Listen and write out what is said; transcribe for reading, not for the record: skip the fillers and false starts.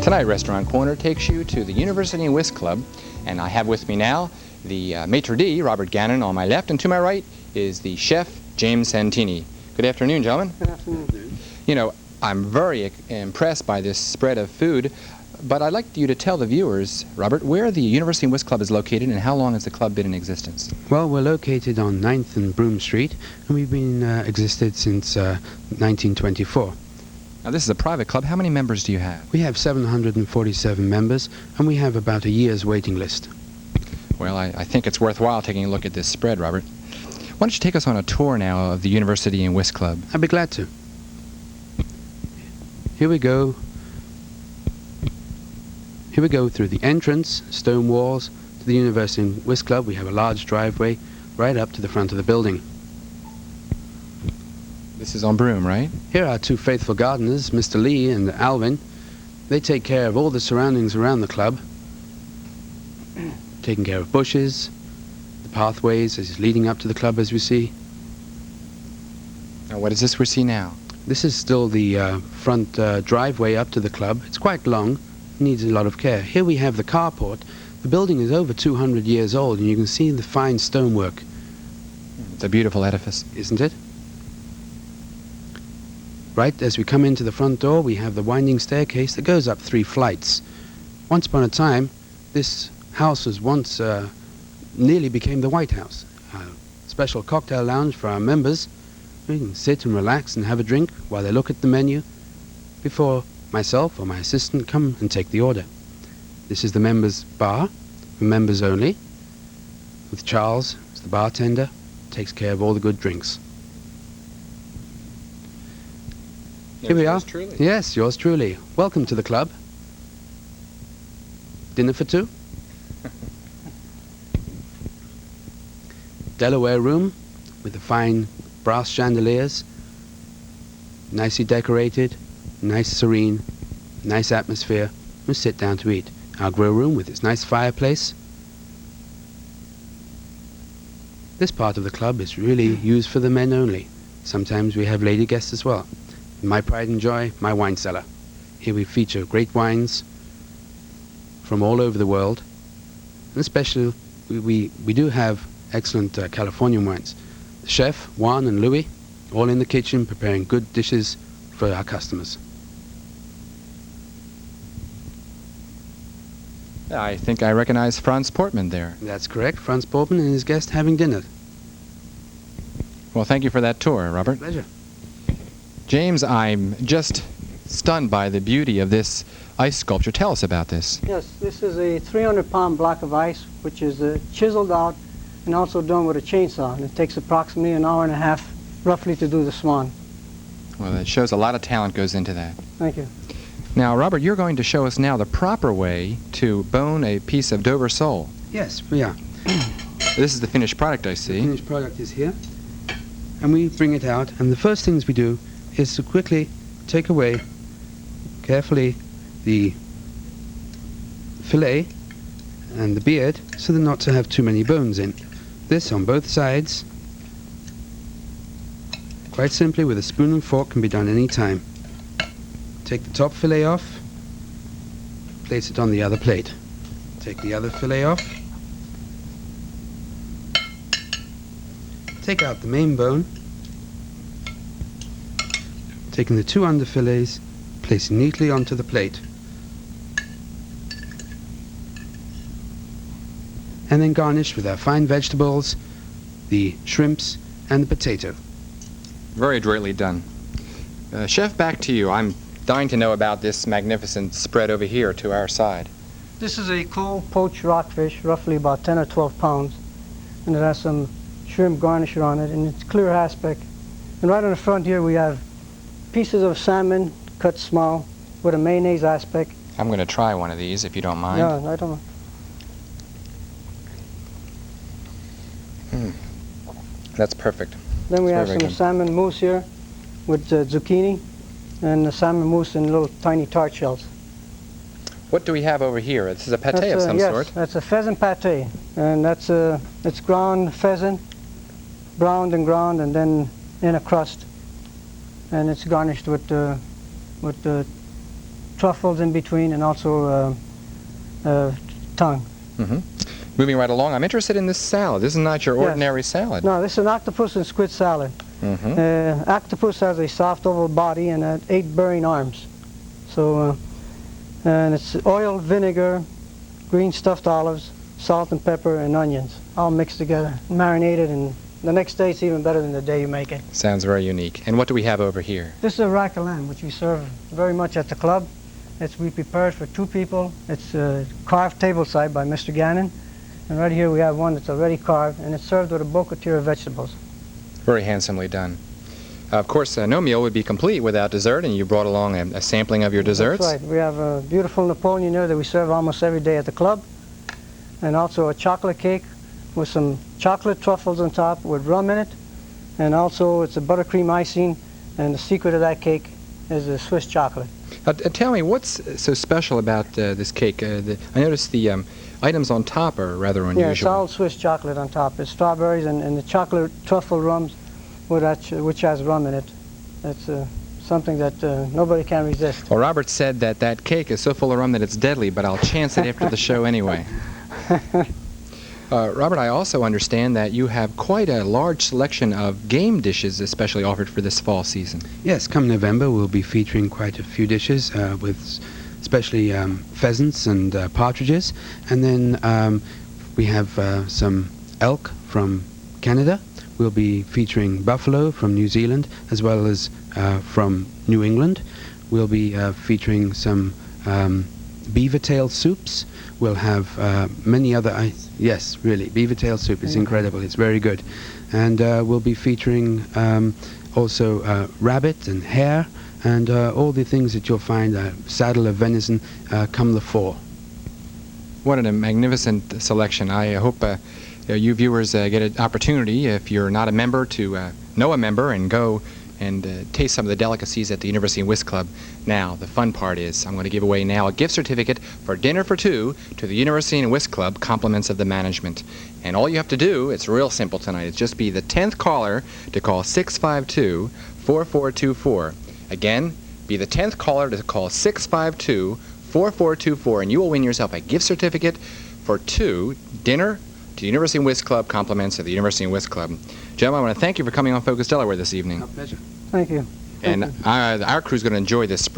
Tonight, Restaurant Corner takes you to the University and Whisk Club, and I have with me now the maitre d', Robert Gannon, on my left, and to my right is the chef, James Santini. Good afternoon, gentlemen. Good afternoon. You know, I'm very impressed by this spread of food, but I'd like you to tell the viewers, Robert, where the University and Whisk Club is located and how long has the club been in existence? Well, we're located on 9th and Broome Street, and we've been existed since 1924. Now, this is a private club. How many members do you have? We have 747 members, and we have about a year's waiting list. Well, I think it's worthwhile taking a look at this spread, Robert. Why don't you take us on a tour now of the University and Whisk Club? I'd be glad to. Here we go. Here we go through the entrance, stone walls, to the University and Whisk Club. We have a large driveway right up to the front of the building. This is on Broome, right? Here are two faithful gardeners, Mr. Lee and Alvin. They take care of all the surroundings around the club, taking care of bushes, the pathways as leading up to the club, as we see. Now, what is this we see now? This is still the front driveway up to the club. It's quite long, needs a lot of care. Here we have the carport. The building is over 200 years old, and you can see the fine stonework. It's a beautiful edifice. Isn't it? Right as we come into the front door, we have the winding staircase that goes up 3 flights. Once upon a time, this house was once nearly became the White House. A special cocktail lounge for our members. We can sit and relax and have a drink while they look at the menu before myself or my assistant come and take the order. This is the members' bar, for members only, with Charles as the bartender, takes care of all the good drinks. Here we are. Truly. Yes, yours truly. Welcome to the club. Dinner for 2? Delaware room with the fine brass chandeliers, nicely decorated, nice serene, nice atmosphere. We sit down to eat. Our grill room with its nice fireplace. This part of the club is really used for the men only. Sometimes we have lady guests as well. My pride and joy, my wine cellar. Here we feature great wines from all over the world. And especially, we do have excellent Californian wines. The chef, Juan and Louis, all in the kitchen preparing good dishes for our customers. I think I recognize Franz Portman there. That's correct. Franz Portman and his guest having dinner. Well, thank you for that tour, Robert. Pleasure. James, I'm just stunned by the beauty of this ice sculpture. Tell us about this. Yes, this is a 300-pound block of ice, which is chiseled out and also done with a chainsaw. And it takes approximately an hour and a half, roughly, to do the swan. Well, it shows a lot of talent goes into that. Thank you. Now, Robert, you're going to show us now the proper way to bone a piece of Dover sole. Yes, we are. This is the finished product, I see. The finished product is here. And we bring it out, and the first things we do is to quickly take away, carefully, the fillet and the beard, so that not to have too many bones in. This on both sides. Quite simply, with a spoon and fork, can be done any time. Take the top fillet off, place it on the other plate. Take the other fillet off. Take out the main bone. Taking the 2 under fillets, place neatly onto the plate. And then garnish with our fine vegetables, the shrimps, and the potato. Very adroitly done. Chef, back to you. I'm dying to know about this magnificent spread over here to our side. This is a cold poached rockfish, roughly about 10 or 12 pounds. And it has some shrimp garnish on it, and it's clear aspect. And right on the front here we have pieces of salmon cut small with a mayonnaise aspect. I'm going to try one of these, if you don't mind. No, I don't. That's perfect. Then we It's have very some good. salmon mousse here with zucchini and the salmon mousse in little tiny tart shells. What do we have over here? This is a pate That's of some yes, sort. that's a pheasant pate, and it's ground pheasant, browned and then in a crust, and it's garnished with truffles in between, and also tongue. Moving right along, I'm interested in this salad. This is not your Yes. ordinary salad. No, this is an octopus and squid salad. Octopus has a soft oval body and 8 bearing arms. So, and it's oil, vinegar, green stuffed olives, salt and pepper, and onions, all mixed together, marinated, and the next day it's even better than the day you make it. Sounds very unique. And what do we have over here? This is a rack of lamb, which we serve very much at the club. We prepare it for 2 people. It's carved tableside by Mr. Gannon. And right here we have one that's already carved, and it's served with a bocatera of vegetables. Very handsomely done. Of course, no meal would be complete without dessert, and you brought along a sampling of your desserts. That's right. We have a beautiful Napoleon there that we serve almost every day at the club, and also a chocolate cake with some chocolate truffles on top with rum in it, and also it's a buttercream icing, and the secret of that cake is the Swiss chocolate. Tell me, what's so special about this cake? I noticed the items on top are rather unusual. Yeah, it's all Swiss chocolate on top. It's strawberries and the chocolate truffle rums, which has rum in it. It's something that nobody can resist. Well, Robert said that that cake is so full of rum that it's deadly, but I'll chance it after the show anyway. Robert, I also understand that you have quite a large selection of game dishes especially offered for this fall season. Yes, come November we'll be featuring quite a few dishes with especially pheasants and partridges, and then we have some elk from Canada. We'll be featuring buffalo from New Zealand as well as from New England. We'll be featuring some beaver tail soups. We'll have many other, yes, really, beaver tail soup is incredible. It's very good. And we'll be featuring also rabbit and hare and all the things that you'll find, saddle of venison, come the fall. What a magnificent selection. I hope you viewers get an opportunity, if you're not a member, to know a member and go and taste some of the delicacies at the University and Whist Club. Now, the fun part is I'm going to give away now a gift certificate for dinner for 2 to the University and Whist Club, compliments of the management. And all you have to do, it's real simple tonight, it's just be the 10th caller to call 652-4424. Again, be the 10th caller to call 652-4424, and you will win yourself a gift certificate for 2 dinner to the University and Whist Club, compliments of the University and Whist Club. Gentlemen, I want to thank you for coming on Focus Delaware this evening. My pleasure. Thank you. And our crew's going to enjoy this spread.